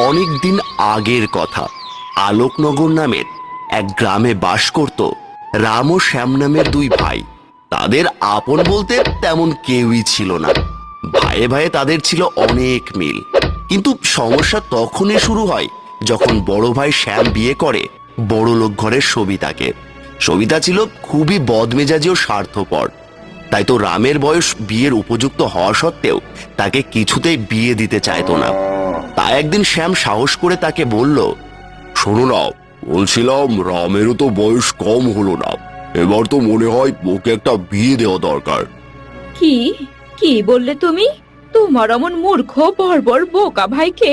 অনেক দিন আগের কথা। আলোকনগর নামের এক গ্রামে বাস করত রাম ও শ্যাম নামের দুই ভাই। তাদের আপন বলতে তেমন কেউই ছিল না। ভাইয়ে ভাইয়ে তাদের ছিল অনেক মিল। কিন্তু সমস্যা তখনই শুরু হয় যখন বড় ভাই শ্যাম বিয়ে করে বড় লোক ঘরের সবিতাকে। সবিতা ছিল খুবই বদমেজাজি ও স্বার্থপর। তাই তো রামের বয়স বিয়ের উপযুক্ত হওয়া সত্ত্বেও তাকে কিছুতেই বিয়ে দিতে চাইতো না। তাই একদিন শ্যাম সাহস করে তাকে বলল, শোনো না, বলছিলাম রামেরও তো বয়স কম হলো না, এবার তো মনে হয় ওকে একটা বিয়ে দেওয়া দরকার। কি কি বললে তুমি? তোমার অমন মূর্খ বর্বর বোকা ভাইকে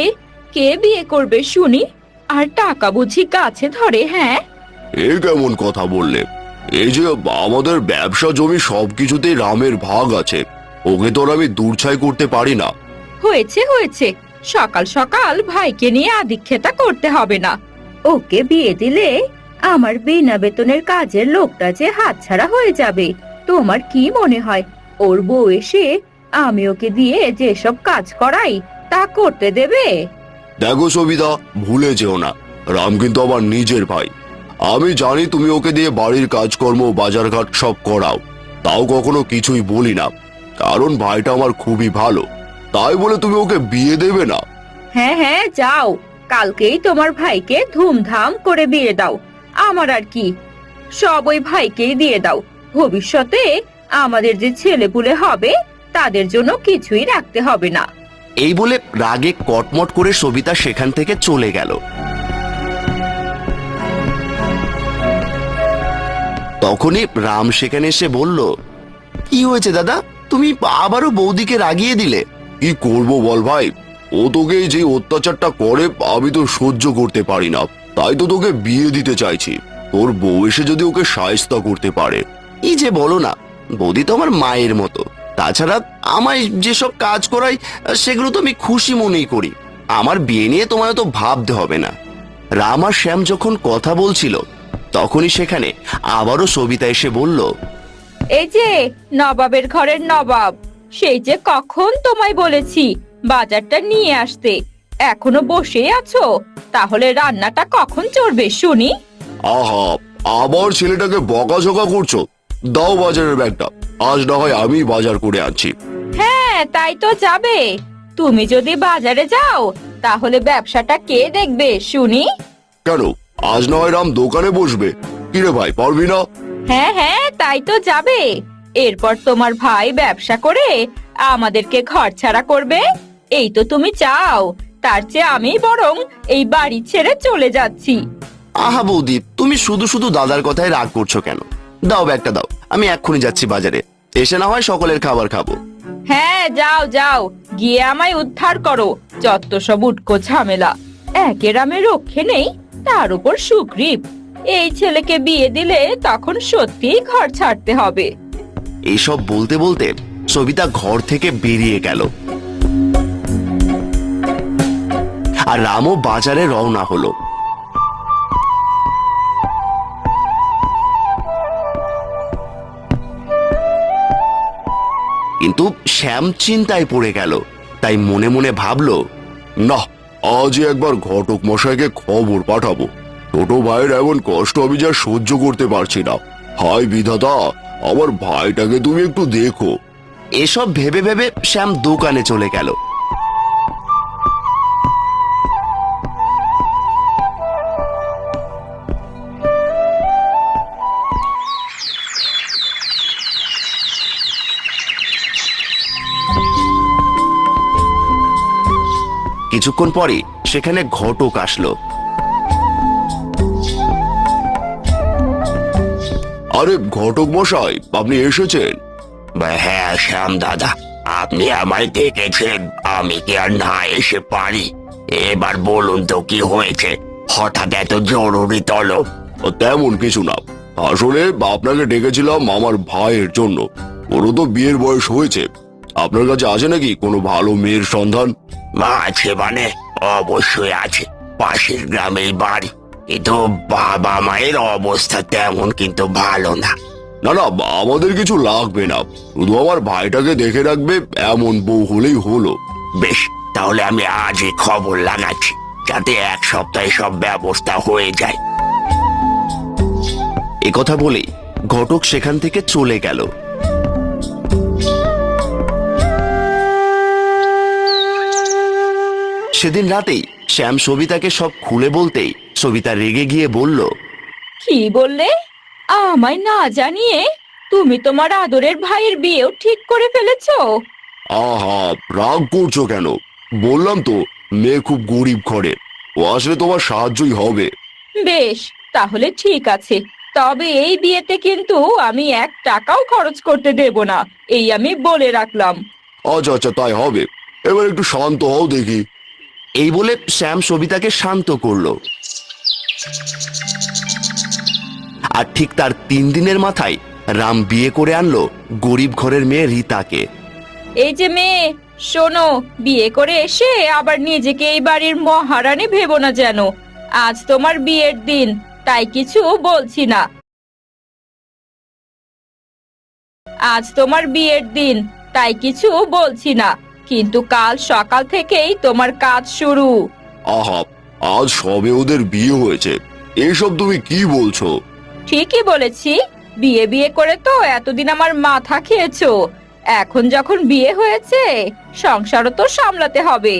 কে বিয়ে করবে শুনি? আর টাকা বুঝি কাছে ধরে? হ্যাঁ, এ কেমন কথা বললে? এই যে আমাদের ব্যবসা জমি সবকিছুতেই রামের ভাগ আছে, ওকে তো আর আমি দূরছাই করতে পারি না। হয়েছে হয়েছে, সকাল সকাল ভাইকে নিয়ে আদিক্ষেতা করতে হবে না। ওকে বিয়ে দিলে আমার বিনা বেতনের কাজের লোকটা যে হাতছাড়া হয়ে যাবে। তোমার কি মনে হয় ওর বউ এসে আমি ওকে দিয়ে যেসব কাজ করাই তা করতে দেবে? দেখো সবিতা, ভুলে যেও না, রাম কিন্তু আমার নিজের ভাই। আমি জানি তুমি ওকে দিয়ে বাড়ির কাজকর্ম বাজারঘাট সব করাও, তাও কখনো কিছুই বলি না, কারণ ভাইটা আমার খুবই ভালো। তাই বলে তুমি ওকে বিয়ে দেবে না? হ্যাঁ হ্যাঁ, যাও, কালকেই তোমার ভাইকে ধুমধাম করে বিয়ে দাও। আমার আর কি, সব ওই ভাইকেই দিয়ে দাও। ভবিষ্যতে আমাদের যে ছেলেপুলে হবে তাদের জন্য কিছুই রাখতে হবে না। এই বলে রাগে কটমট করে সবিতা সেখান থেকে চলে গেল। তখনই রাম সেখানে এসে বলল, কি হয়েছে দাদা, তুমি আবারও বৌদিকে রাগিয়ে দিলে? কি করব বল ভাই, ও তোকে যে অত্যাচারটা করে আমি তো সহ্য করতে পারি না, তাই তো তোকে বিয়ে দিতে চাইছি। তোর বউ এসে যদি ওকে শায়েস্তা করতে পারে। এই যে বলো না, বৌদি তো আমার মায়ের মতো। তাছাড়া আমায় যেসব কাজ করাই সেগুলো তো আমি খুশি মনেই করি। আমার বিয়ে নিয়ে তোমায় তো ভাবতে হবে না। রাম আর শ্যাম যখন কথা বলছিল তখনই সেখানে আবারও সবিতা এসে বলল, এই যে নবাবের ঘরের নবাব, সেই যে কখন তোমায় বলেছি বাজারটা নিয়ে আসতে, এখনো বসে আছো? তাহলে রান্নাটা কখন চড়বে শুনি? আহা, আবার ছেলেটাকে বকাঝকা করছো। দাও বাজারের ব্যাগটা, আজ না হয় আমি বাজার করে আনছি। হ্যাঁ, তাই তো যাবে। তুমি যদি বাজারে যাও তাহলে ব্যবসাটা কে দেখবে শুনি? কেন, আজ না হয় রাম দোকানে বসবে? কিরে ভাই, পারবি না? হ্যাঁ হ্যাঁ, তাই তো যাবে। এরপর তোমার ভাই ব্যবসা করে আমাদেরকে ঘর ছাড়া করবে, এই তো তুমি চাও। তার চেয়ে আমি বরং এই বাড়ি ছেড়ে চলে যাচ্ছি। আহা বৌদি, তুমি শুধু শুধু দাদার কথায় রাগ করছো কেন? দাও ব্যাগটা দাও, আমি এক্ষুনি যাচ্ছি বাজারে, এসে না হয় সকলের খাবার খাবো। হ্যাঁ, যাও যাও, গিয়ে আমায় উদ্ধার করো। যত সব উটকো ঝামেলা, একে রামে রক্ষে নেই, তার উপর সুগ্রীব। এই ছেলেকে বিয়ে দিলে তখন সত্যিই ঘর ছাড়তে হবে। এইসব বলতে বলতে সবিতা ঘর থেকে বেরিয়ে গেল আর রামও বাজারে রওনা হলো। কিন্তু শ্যাম চিন্তায় পড়ে গেল। তাই মনে মনে ভাবলো, না, আজ একবার ঘটক মশাইকে খবর পাঠাবো। ছোট ভাইয়ের এমন কষ্ট আমি যা সহ্য করতে পারছি না। হায় বিধাতা, আমার ভাইটাকে তুমি একটু দেখো। এসব ভেবে ভেবে শ্যাম দোকানে চলে গেল। কিছুক্ষণ পরে সেখানে ঘটক আসলো। আরে ঘটক মশাই, আপনি এসেছেন? হ্যাঁ শ্যাম দাদা, আপনি আমায় ডেকেছেন, আমি কি আর না এসে পারি? এবার বলুন তো কি হয়েছে, হঠাৎ এত জরুরি তলব? তেমন কিছু না, আসলে আপনাকে ডেকেছিলাম আমার ভাইয়ের জন্য। ওরও তো বিয়ের বয়স হয়েছে। আপনার কাছে আছে নাকি কোনো ভালো মেয়ের সন্ধান? আছে মানে, অবশ্যই আছে। পাশের গ্রামেই বাড়ি, কিন্তু বাবা মায়ের অবস্থা তেমন কিন্তু ভালো না। না না, আমাদের কিছু লাগবে না, শুধু আমার ভাইটাকে দেখে রাখবে এমন বউ হলেই হলো। বেশ, তাহলে আমি আজই খবর লাগাচ্ছি। যাতে এক সপ্তাহে সব ব্যবস্থা হয়ে যায়। একথা বলেই ঘটক সেখান থেকে চলে গেল। সেদিন রাতেই শ্যাম সবিতাকে সব খুলে বলতেই সবিতা রেগে গিয়ে বলল, কি বললে? আমায় না জানিয়ে তুমি তোমার আদরের ভাইয়ের বিয়েও ঠিক করে ফেলেছো? আহা, রাগ করছো কেন? বললাম তো মেয়ে খুব গরিব ঘরের, ও আসলে তোমার সাহায্যই হবে। বেশ, তাহলে ঠিক আছে। তবে এই বিয়েতে কিন্তু আমি 1 টাকাও খরচ করতে দেব না, এই আমি বলে রাখলাম। আচ্ছা আচ্ছা, তাই হবে। এবার একটু শান্ত হও দেখি। এই বলে শ্যাম সবিতাকে শান্ত করলো। আর ঠিক তার 3 দিনের মাথায় রাম বিয়ে করে আনলো গরিব ঘরের মেয়ে রীতাকে। এই যে মেয়ে, শোনো, বিয়ে করে এসে আবার নিজেকে এই বাড়ির মহারানী ভেবো না যেন। আজ তোমার বিয়ের দিন, তাই কিছু বলছি না। আজ তোমার বিয়ের দিন, তাই কিছু বলছি না, কিন্তু কাল সকাল থেকেই তোমার কাজ শুরু। আহা, আজ সবে ওদের বিয়ে হয়েছে, এসব তুমি কি বলছো? ঠিকই বলেছি, বিয়ে বিয়ে করে তো এতদিন আমার মাথা খেয়েছো। এখন যখন বিয়ে হয়েছে, সংসারও তো সামলাতে হবে।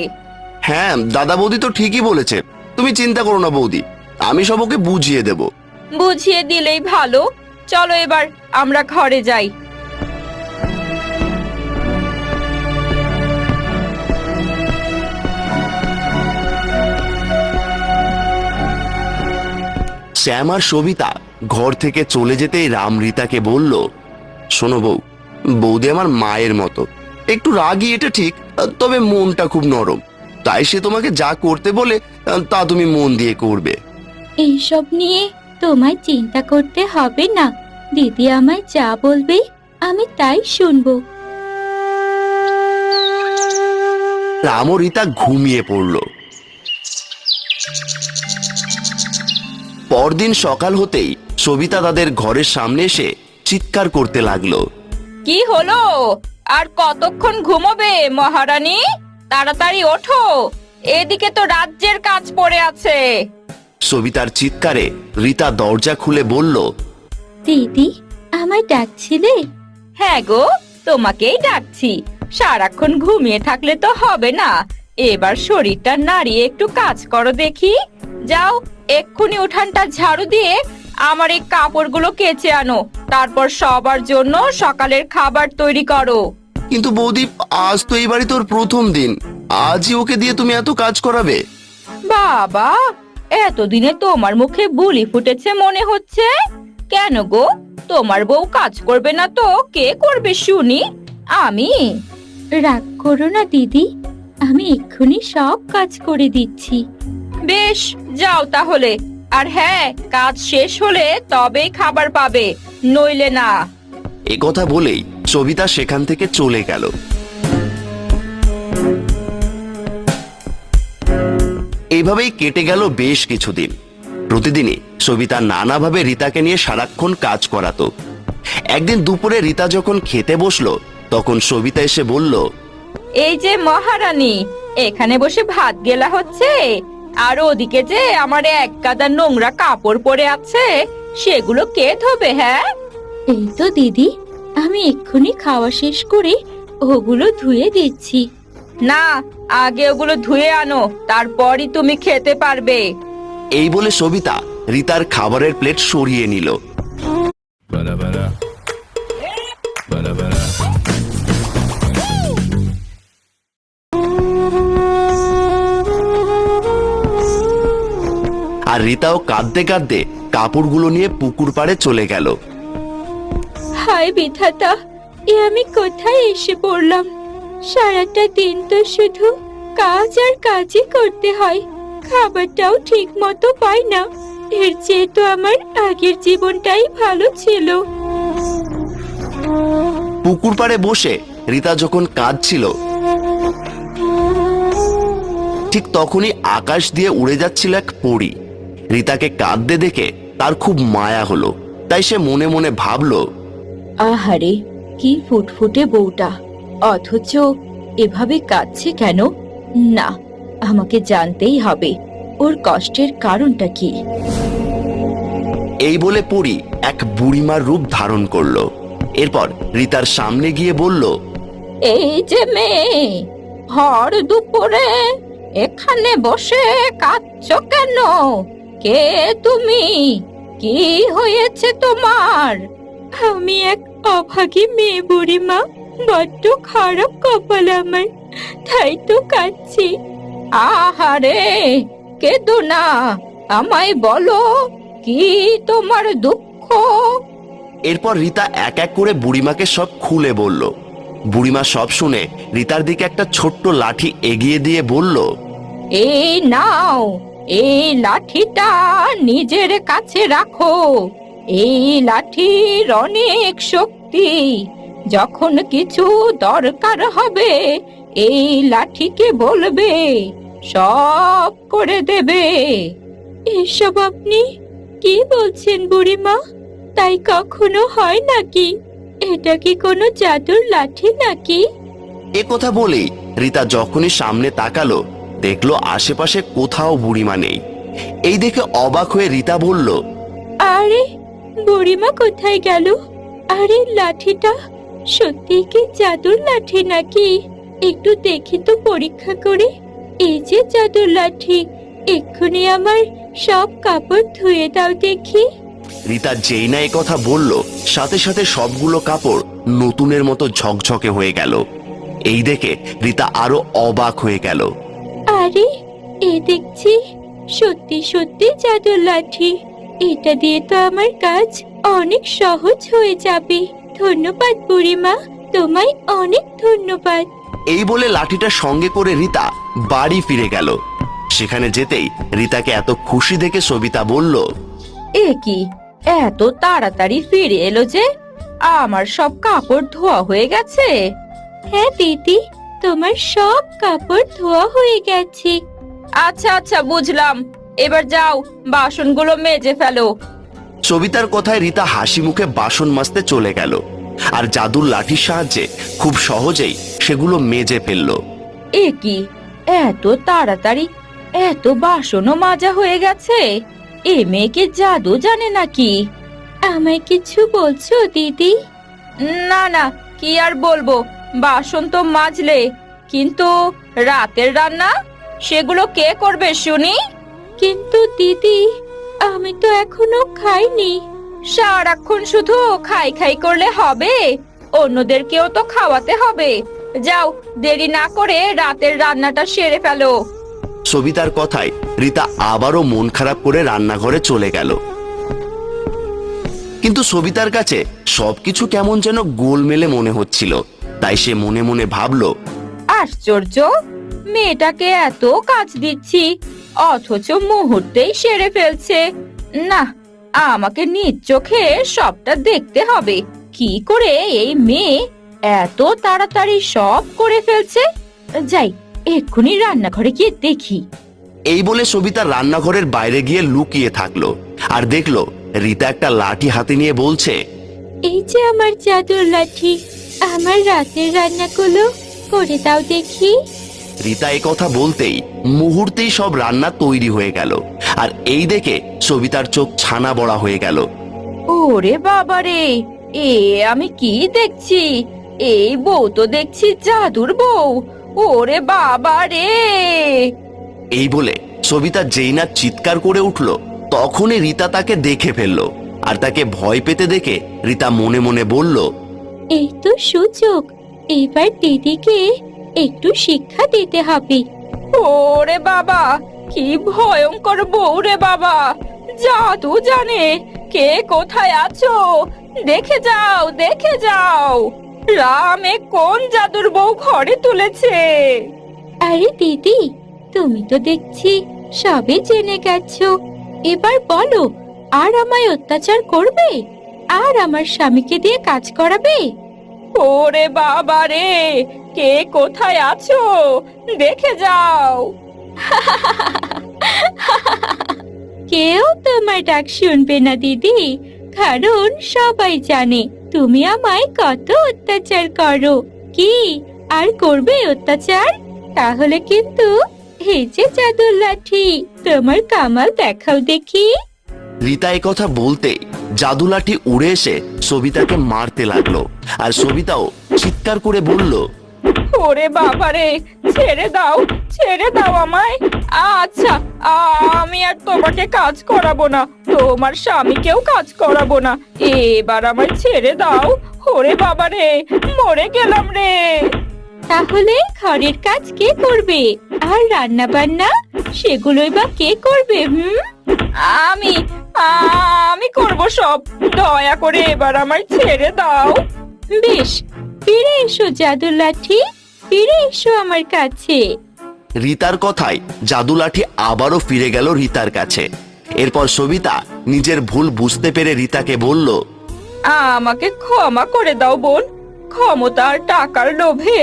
হ্যাঁ, দাদা বৌদি তো ঠিকই বলেছে, তুমি চিন্তা করো না বৌদি, আমি সব ওকে বুঝিয়ে দেব। বুঝিয়ে দিলেই ভালো। চলো এবার আমরা ঘরে যাই। শ্যাম আর সবিতা ঘর থেকে চলে যেতেই রাম রীতাকে বলল, শোনো বউ, বৌদি আমার মায়ের মতো, একটু রাগী এটা ঠিক, তবে মনটা খুব নরম, তাই সে তোমাকে যা করতে বলে তা তুমি মন দিয়ে করবে। এইসব নিয়ে তোমায় চিন্তা করতে হবে না, দিদি আমায় যা বলবে আমি তাই শুনবো। রাম ও রীতা ঘুমিয়ে পড়ল। পরদিন সকাল হতেই সবিতা তাদের ঘরের সামনে এসে চিৎকার করতে লাগলো, কি হলো? আর কতক্ষণ ঘুমোবে মহারানী? তাড়াতাড়ি ওঠো, এদিকে তো রাজ্যের কাজ পড়ে আছে। সবিতার চিৎকারে রীতা দরজা খুলে বলল, দিদি, আমায় ডাকছিলে? হ্যাঁ গো, তোমাকেই ডাকছি। সারাক্ষণ ঘুমিয়ে থাকলে তো হবে না, এবার শরীরটা নাড়িয়ে একটু কাজ করো দেখি। যাও, এক্ষুনি উঠানটা ঝাড়ু দিয়ে আমার এই কাপড়গুলো কেচে আনো, তারপর সবার জন্য সকালের খাবার তৈরি করো। কিন্তু বৌদি, আজ তো এই বাড়ি তোর প্রথম দিন, আজই ওকে দিয়ে তুমি এত কাজ করাবে? বাবা, এতদিনে তোমার মুখে বুলি ফুটেছে মনে হচ্ছে। কেন গো, তোমার বউ কাজ করবে না তো কে করবে শুনি? আমি? রাগ করো না দিদি, আমি এক্ষুনি সব কাজ করে দিচ্ছি। বেশ, যাও তাহলে। আর হ্যাঁ, কাজ শেষ হলে তবেই খাবার পাবে, নইলে না। এ কথা বলেই সবিতা সেখান থেকে চলে গেল। এইভাবেই কেটে গেল বেশ কিছুদিন। প্রতিদিনই সবিতা নানাভাবে রীতাকে নিয়ে সারাক্ষণ কাজ করাতো। একদিন দুপুরে রীতা যখন খেতে বসলো, তখন সবিতা এসে বলল, এই যে মহারানী, এখানে বসে ভাত গেলা হচ্ছে, আর ওদিকে যে আমার 1 গাদা নোংরা কাপড় পরে আছে, সেগুলো কে ধোবে? হ্যাঁ, এই তো দিদি, আমি এক্ষুনি খাওয়া শেষ করে ওগুলো ধুয়ে দিচ্ছি। না, আগে ওগুলো ধুয়ে আনো, তারপরই তুমি খেতে পারবে। এই বলে সবিতা রীতার খাবারের প্লেট সরিয়ে নিল। আর রীতাও কাঁদতে কাঁদতে কাপড়গুলো নিয়ে পুকুর পাড়ে চলে গেল। হায় বিধাতা, এ আমি কোথায় এসে পড়লাম? সারাটা দিন তো শুধু কাজ আর কাজই করতে হয়, খাবারটাও ঠিক মতো পাই না। এর চেয়ে তো আমার আগের জীবনটাই ভালো ছিল। পুকুর পাড়ে বসে রীতা যখন কাঁদছিল, ঠিক তখনই আকাশ দিয়ে উড়ে যাচ্ছিল এক পরী। রীতাকে কাঁদতে দেখে তার খুব মায়া হলো, তাই সে মনে মনে ভাবলো, আহারে, কি ফুটফুটে বউটা, অথচ এভাবে কাঁদছে কেন? না, আমাকে জানতেই হবে ওর কষ্টের কারণটা কি? এই বলে পরী এক বুড়িমার রূপ ধারণ করলো। এরপর রীতার সামনে গিয়ে বলল, এই যে মেয়ে, ভর দুপুরে এখানে বসে কাঁদছো কেন? কে তুমি? কি হয়েছে তোমার? আমি এক অভাগী মেয়ে বুড়িমা, বড্ড খারাপ কপাল আমার, তাই তো কাঁদছি। আহারে, কেঁদো না, আমায় বলো কি তোমার দুঃখ? এরপর রীতা এক এক করে বুড়িমাকে সব খুলে বলল। বুড়িমা সব শুনে রীতার দিকে একটা ছোট্ট লাঠি এগিয়ে দিয়ে বলল, এই নাও, এই লাঠিটা নিজের কাছে রাখো। এই লাঠির অনেক শক্তি, যখন কিছু দরকার হবে এই লাঠিকে বলবে, সব করে দেবে। এসব আপনি কি বলছেন বুড়িমা? তাই কখনো হয় নাকি? এটা কি কোনো জাদুর লাঠি নাকি? এ কথা বলেই রীতা যখনই সামনে তাকালো, দেখলো আশেপাশে কোথাও বুড়িমা নেই। এই দেখে অবাক হয়ে রীতা বলল, আরে, বুড়িমা কোথায় গেল? আরে, লাঠিটা সত্যি কি জাদুর লাঠি নাকি? একটু দেখি তো পরীক্ষা করে। এই যে জাদুর লাঠি, এক্ষুনি আমার সব কাপড় ধুয়ে দাও দেখি। রীতা যেই না এ কথা বলল, সাথে সাথে সবগুলো কাপড় নতুনের মতো ঝকঝকে হয়ে গেল। এই দেখে রীতা আরো অবাক হয়ে গেল। আরে, এ দেখছি সত্যি সত্যি জাদুর লাঠি। এটা দিয়ে তো আমার কাজ অনেক সহজ হয়ে যাবে। ধন্যবাদ বুড়িমা, তোমায় অনেক ধন্যবাদ। এই বলে লাঠিটা সঙ্গে করে রীতা বাড়ি ফিরে গেল। সেখানে যেতেই রীতাকে এত খুশি দেখে সবিতা বলল, এ কি, এত তাড়াতাড়ি ফিরে এলো যে? আমার সব কাপড় ধোয়া হয়ে গেছে? হ্যাঁ দিদি, তোমার সব কাপড় ধোয়া হয়ে গেছে। আচ্ছা আচ্ছা, বুঝলাম। এবার যাও, বাসনগুলো মেজে ফেলো। সবিতার কথায় রীতা হাসি মুখে বাসন মাজতে চলে গেল, আর জাদুর লাঠির সাহায্যে খুব সহজেই সেগুলো মেজে ফেলল। এ কি, এত তাড়াতাড়ি এত বাসনও মাজা হয়ে গেছে? এ মেয়ে কি জাদু জানে নাকি? আমায় কিছু বলছো দিদি? না না, কি আর বলবো, বাসন তো মাজলে, কিন্তু রাতের রান্না সেগুলো কে করবে শুনি? কিন্তু দিদি, আমি তো এখনো খাইনি। সারাক্ষণ শুধু খাই খাই করলে হবে? অন্যদেরকেও তো খাওয়াতে হবে। যাও, দেরি না করে রাতের রান্নাটা সেরে ফেলো। সবিতার কথায় রীতা আবারও মন খারাপ করে রান্নাঘরে চলে গেল। কিন্তু সবিতার কাছে সবকিছু কেমন যেন গোলমেলে মনে হচ্ছিল। তাই সে মনে মনে ভাবলো, আশ্চর্য, মেয়েটাকে এত কাজ দিচ্ছি অথচ মুহূর্তেই সেরে ফেলছে। না, আমাকে নিজ চোখে সবটা দেখতে হবে, কি করে এই মেয়ে এত তাড়াতাড়ি সব করে ফেলছে। যাই, এক্ষুনি রান্নাঘরে গিয়ে দেখি। এই বলে সবিতা রান্নাঘরের বাইরে গিয়ে লুকিয়ে থাকলো, আর দেখলো রীতা একটা লাঠি হাতে নিয়ে বলছে, এই যে আমার জাদুর লাঠি, আমার রাতের রান্নাগুলো করে দাও দেখি। রীতা এই কথা বলতেই মুহূর্তেই সব রান্না তৈরি হয়ে গেল। আর এই দেখে সবিতার চোখ ছানা বড়া হয়ে গেল। ওরে বাবারে, এ আমি কি দেখছি? এই বউ তো দেখছি জাদুর বউ। ওরে বাবারে! এই বলে সবিতা যেই না চিৎকার করে উঠল, তখনই রীতা তাকে দেখে ফেলল। আর তাকে ভয় পেতে দেখে রীতা মনে মনে বলল, এই তো সুযোগ, এবার দিদিকে একটু শিক্ষা দিতে হবে। ওরে বাবা, কি ভয়ঙ্কর বউ রে বাবা! জাদু জানে, কে কোথায় আছো দেখে যাও, দেখে যাও। রামে কোন জাদুর বউ ঘরে তুলেছে? আরে দিদি, তুমি তো দেখছি সবই জেনে গেছো। এবার বলো, আর আমায় অত্যাচার করবে? আর আমার স্বামীকে দিয়ে কাজ করাবে? ওরে বাবা রে, কে কোথায় আছো দেখে যাও। কেউ তোমার ডাক শুনবে না দিদি, কারণ সবাই জানে তুমি আমায় কত অত্যাচার করো। কি আর করবে অত্যাচার? তাহলে কিন্তু এই যে জাদুর লাঠি, তোমার কামাল দেখাও দেখি। রীতা এ কথা বলতে জাদু লাঠি উড়ে এসে সবিতাকে মারতে লাগলো, আর সবিতাও চিৎকার করে বলল, ওরে বাবারে, ছেড়ে দাও আমায়। আচ্ছা, আমি আর তোমাকে কাজ করাবো না, তোমার স্বামীকেও কাজ করাবো না, এবার আমায় ছেড়ে দাও। ওরে বাবারে, মরে গেলাম রে। তাহলে ঘরের কাজ কে করবে, আর রান্না বান্না সেগুলোই বা কে করবে? আমি করব সব, দয়া করে এবার আমায় ছেড়ে দাও। বেশ, ফিরে এসো জাদুর লাঠি, ফিরে এসো আমার কাছে। রীতার কথায় জাদু লাঠি আবারও ফিরে গেল রীতার কাছে। এরপর সবিতা নিজের ভুল বুঝতে পেরে রীতাকে বলল, আমাকে ক্ষমা করে দাও বোন। ক্ষমতা আর টাকার লোভে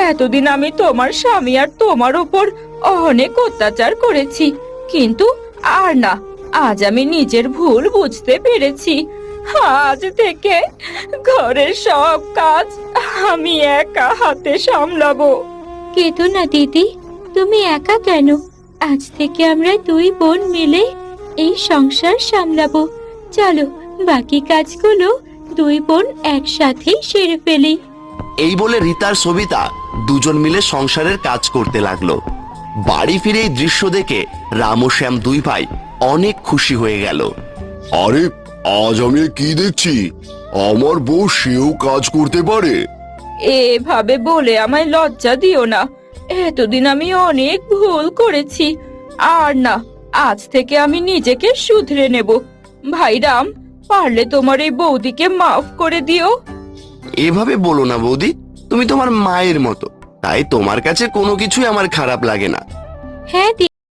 এতদিন আমি তোমার স্বামী আর তোমার উপর অনেক অত্যাচার করেছি, কিন্তু আর না, আজ আমি নিজের ভুল বুঝতে পেরেছি। আজ থেকে ঘরের সব কাজ আমি একা হাতে সামলাবো। কেতো না দিদি, তুমি একা কেন? আজ থেকে আমরা দুই বোন মিলে এই সংসার সামলাবো। চলো, বাকি কাজগুলো দুই বোন একসাথেই সেরে ফেলি। এই বলে রীতার সবিতা দুজন মিলে সংসারের কাজ করতে লাগলো। বাড়ি ফিরে এই দৃশ্য দেখে রাম ও শ্যাম দুই ভাই অনেক খুশি হয়ে গেল। আরে, আজ আমি কি দেখছি, আমার বউ সেও কাজ করতে পারে। এভাবে বলে আমায় লজ্জা দিও না। এতদিন আমি অনেক ভুল করেছি, আর না, আজ থেকে আমি নিজেকে শুধরে নেব। ভাইরাম, পারলে তোমার এই বৌদিকে মাফ করে দিও। এভাবে বলো না বৌদি, তুমি তোমার মায়ের মতো, তাই তোমার কাছে কোনো কিছুই আমার খারাপ লাগে না। হ্যাঁ